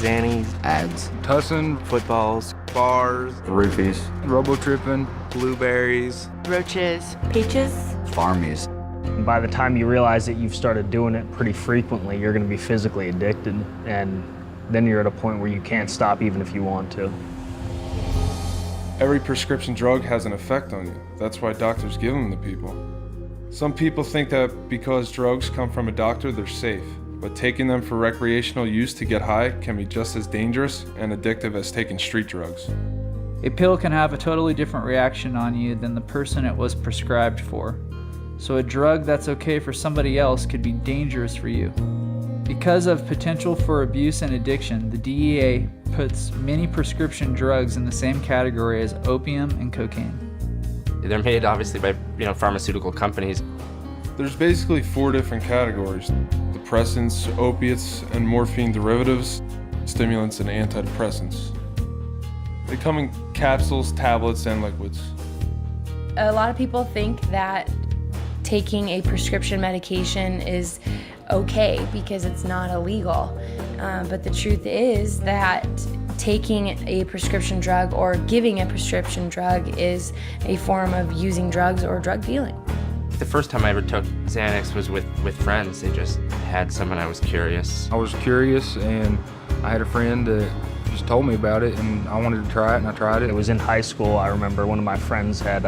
Xannies, Ads. Tussin, footballs, bars, Roofies. Robo-tripping, blueberries, roaches, peaches, Farmies. By the time you realize that you've started doing it pretty frequently, you're going to be physically addicted, and then you're at a point where you can't stop even if you want to. Every prescription drug has an effect on you. That's why doctors give them to people. Some people think that because drugs come from a doctor, they're safe. But taking them for recreational use to get high can be just as dangerous and addictive as taking street drugs. A pill can have a totally different reaction on you than the person it was prescribed for. So a drug that's okay for somebody else could be dangerous for you. Because of potential for abuse and addiction, the DEA puts many prescription drugs in the same category as opium and cocaine. They're made obviously by pharmaceutical companies. There's basically 4 different categories: depressants, opiates, and morphine derivatives, stimulants, and antidepressants. They come in capsules, tablets, and liquids. A lot of people think that taking a prescription medication is okay because it's not illegal. But the truth is that taking a prescription drug or giving a prescription drug is a form of using drugs or drug dealing. The first time I ever took Xanax was with friends. They just had some and I was curious. I was curious and I had a friend that just told me about it and I wanted to try it and I tried it. It was in high school. I remember one of my friends had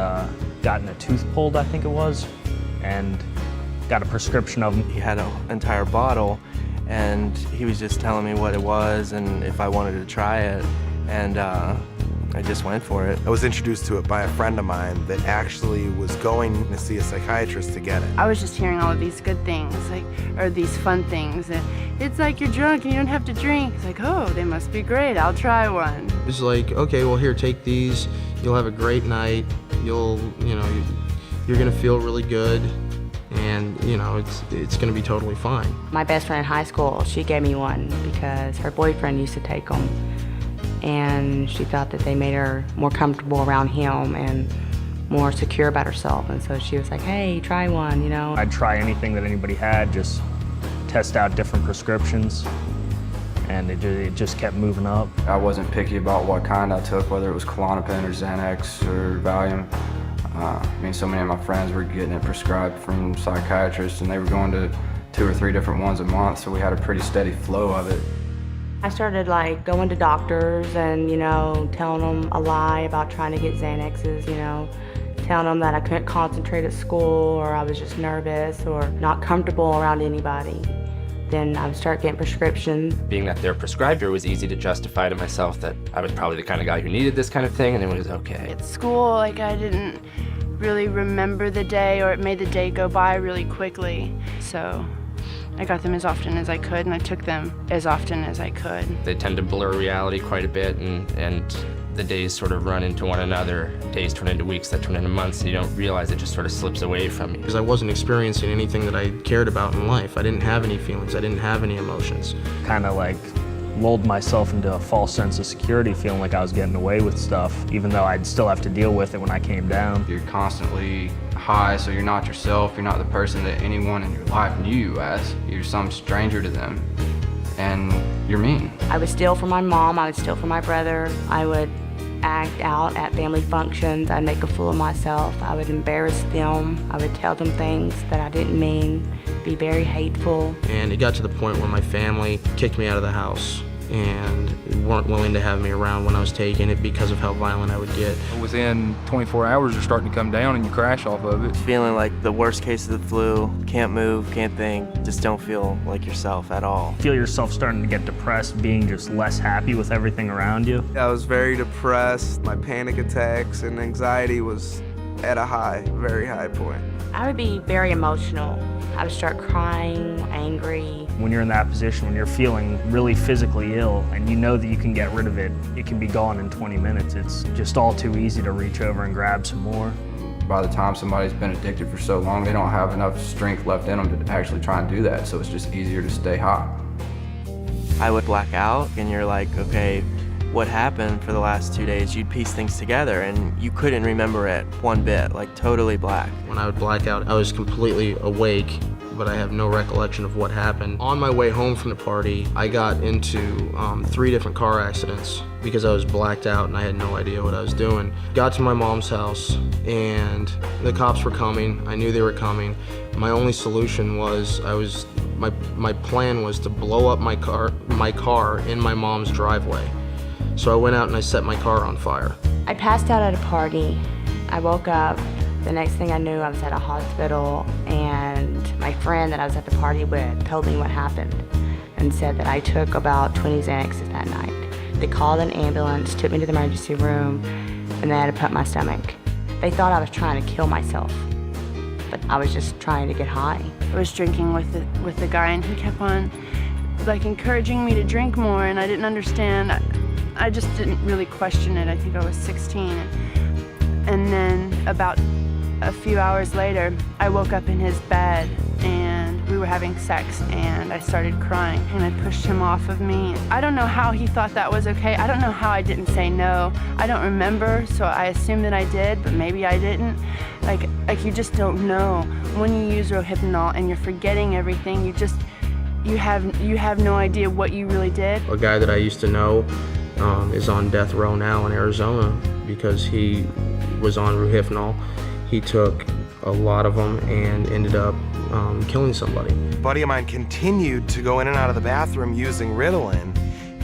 gotten a tooth pulled, I think it was, and got a prescription of them. he had an entire bottle, and he was just telling me what it was and if I wanted to try it, and I just went for it. I was introduced to it by a friend of mine that actually was going to see a psychiatrist to get it. I was just hearing all of these good things, or these fun things. And it's like you're drunk and you don't have to drink. It's like, oh, they must be great. I'll try one. It's like, okay, well here, take these. You'll have a great night. You're gonna feel really good. And it's gonna be totally fine. My best friend in high school, she gave me one because her boyfriend used to take them, and she thought that they made her more comfortable around him and more secure about herself. And so she was like, hey, try one, I'd try anything that anybody had, just test out different prescriptions, and it just kept moving up. I wasn't picky about what kind I took, whether it was Klonopin or Xanax or Valium. So many of my friends were getting it prescribed from psychiatrists, and they were going to 2 or 3 different ones a month, so we had a pretty steady flow of it. I started going to doctors and, telling them a lie about trying to get Xanaxes, telling them that I couldn't concentrate at school, or I was just nervous or not comfortable around anybody. Then I would start getting prescriptions. Being that they're prescribed, it was easy to justify to myself that I was probably the kind of guy who needed this kind of thing, and it was okay. At school, I didn't really remember the day, or it made the day go by really quickly. So I got them as often as I could, and I took them as often as I could. They tend to blur reality quite a bit, and the days sort of run into one another. Days turn into weeks, that turn into months, and you don't realize it just sort of slips away from you. Because I wasn't experiencing anything that I cared about in life. I didn't have any feelings. I didn't have any emotions. Kind of lulled myself into a false sense of security, feeling like I was getting away with stuff, even though I'd still have to deal with it when I came down. You're constantly high, so you're not yourself. You're not the person that anyone in your life knew you as. You're some stranger to them, and you're mean. I would steal from my mom, I would steal from my brother, I would act out at family functions, I'd make a fool of myself, I would embarrass them, I would tell them things that I didn't mean, be very hateful. And it got to the point where my family kicked me out of the house and weren't willing to have me around when I was taking it because of how violent I would get. Within 24 hours, you're starting to come down and you crash off of it. Feeling like the worst case of the flu, can't move, can't think, just don't feel like yourself at all. Feel yourself starting to get depressed, being just less happy with everything around you. I was very depressed. My panic attacks and anxiety was at a very high point. I would be very emotional. I would start crying, angry. When you're in that position, when you're feeling really physically ill and you know that you can get rid of it, it can be gone in 20 minutes. It's just all too easy to reach over and grab some more. By the time somebody's been addicted for so long, they don't have enough strength left in them to actually try and do that, so it's just easier to stay high. I would black out, and you're like, okay, what happened for the last 2 days? You'd piece things together, and you couldn't remember it one bit, totally black. When I would black out, I was completely awake, but I have no recollection of what happened. On my way home from the party, I got into 3 different car accidents because I was blacked out and I had no idea what I was doing. Got to my mom's house and the cops were coming. I knew they were coming. My only solution was my plan was to blow up my car in my mom's driveway. So I went out and I set my car on fire. I passed out at a party. I woke up. The next thing I knew, I was at a hospital, and my friend that I was at the party with told me what happened and said that I took about 20 Xanaxes that night. They called an ambulance, took me to the emergency room, and they had to pump my stomach. They thought I was trying to kill myself, but I was just trying to get high. I was drinking with the guy, and he kept on encouraging me to drink more, and I didn't understand. I just didn't really question it. I think I was 16. And then about a few hours later, I woke up in his bed and we were having sex, and I started crying and I pushed him off of me. I don't know how he thought that was okay. I don't know how I didn't say no. I don't remember, so I assume that I did, but maybe I didn't. Like you just don't know. When you use Rohypnol and you're forgetting everything, you have no idea what you really did. A guy that I used to know is on death row now in Arizona because he was on Rohypnol. He took a lot of them and ended up killing somebody. A buddy of mine continued to go in and out of the bathroom using Ritalin,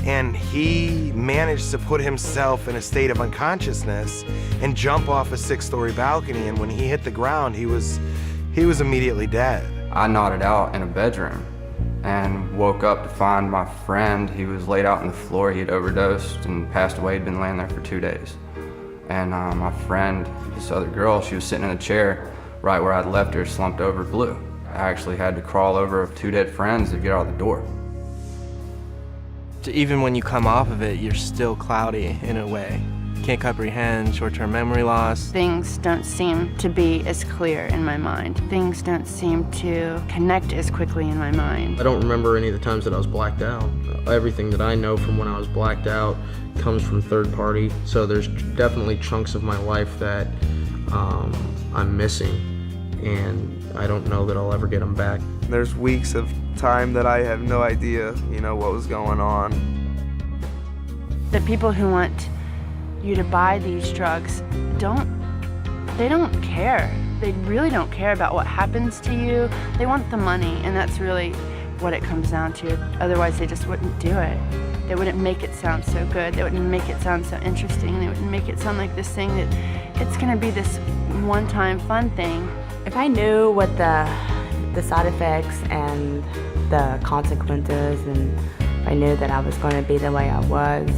and he managed to put himself in a state of unconsciousness and jump off a 6-story balcony, and when he hit the ground, he was immediately dead. I nodded out in a bedroom and woke up to find my friend. He was laid out on the floor. He had overdosed and passed away. He'd been laying there for 2 days. And my friend, this other girl, she was sitting in a chair right where I'd left her, slumped over, blue. I actually had to crawl over 2 dead friends to get out the door. Even when you come off of it, you're still cloudy in a way. Can't comprehend short-term memory loss. Things don't seem to be as clear in my mind. Things don't seem to connect as quickly in my mind. I don't remember any of the times that I was blacked out. Everything that I know from when I was blacked out comes from third party, so there's definitely chunks of my life that I'm missing, and I don't know that I'll ever get them back. There's weeks of time that I have no idea, what was going on. The people who want you to buy these drugs don't care. They really don't care about what happens to you. They want the money, and that's really what it comes down to. Otherwise, they just wouldn't do it. They wouldn't make it sound so good. They wouldn't make it sound so interesting. They wouldn't make it sound like this thing that it's gonna be this one-time fun thing. If I knew what the side effects and the consequences, and if I knew that I was going to be the way I was,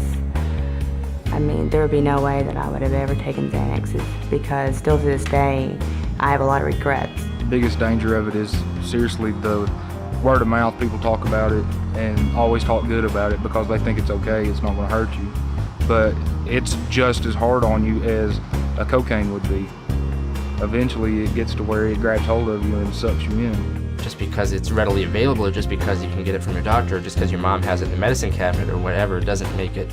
there would be no way that I would have ever taken Xanaxes, because still to this day, I have a lot of regrets. The biggest danger of it is seriously the word of mouth. People talk about it and always talk good about it because they think it's okay, it's not going to hurt you. But it's just as hard on you as a cocaine would be. Eventually it gets to where it grabs hold of you and sucks you in. Just because it's readily available, or just because you can get it from your doctor, or just because your mom has it in the medicine cabinet or whatever, doesn't make it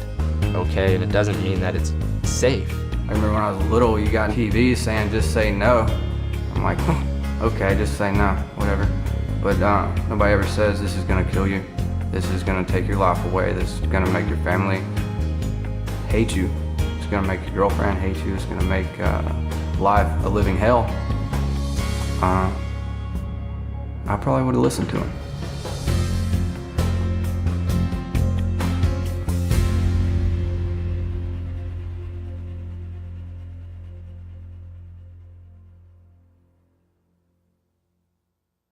okay, and it doesn't mean that it's safe. I remember when I was little, you got TV saying just say no. I'm like, okay, just say no, whatever. But nobody ever says this is gonna kill you. This is gonna take your life away. This is gonna make your family hate you. It's gonna make your girlfriend hate you. It's gonna make life a living hell. I probably would have listened to him.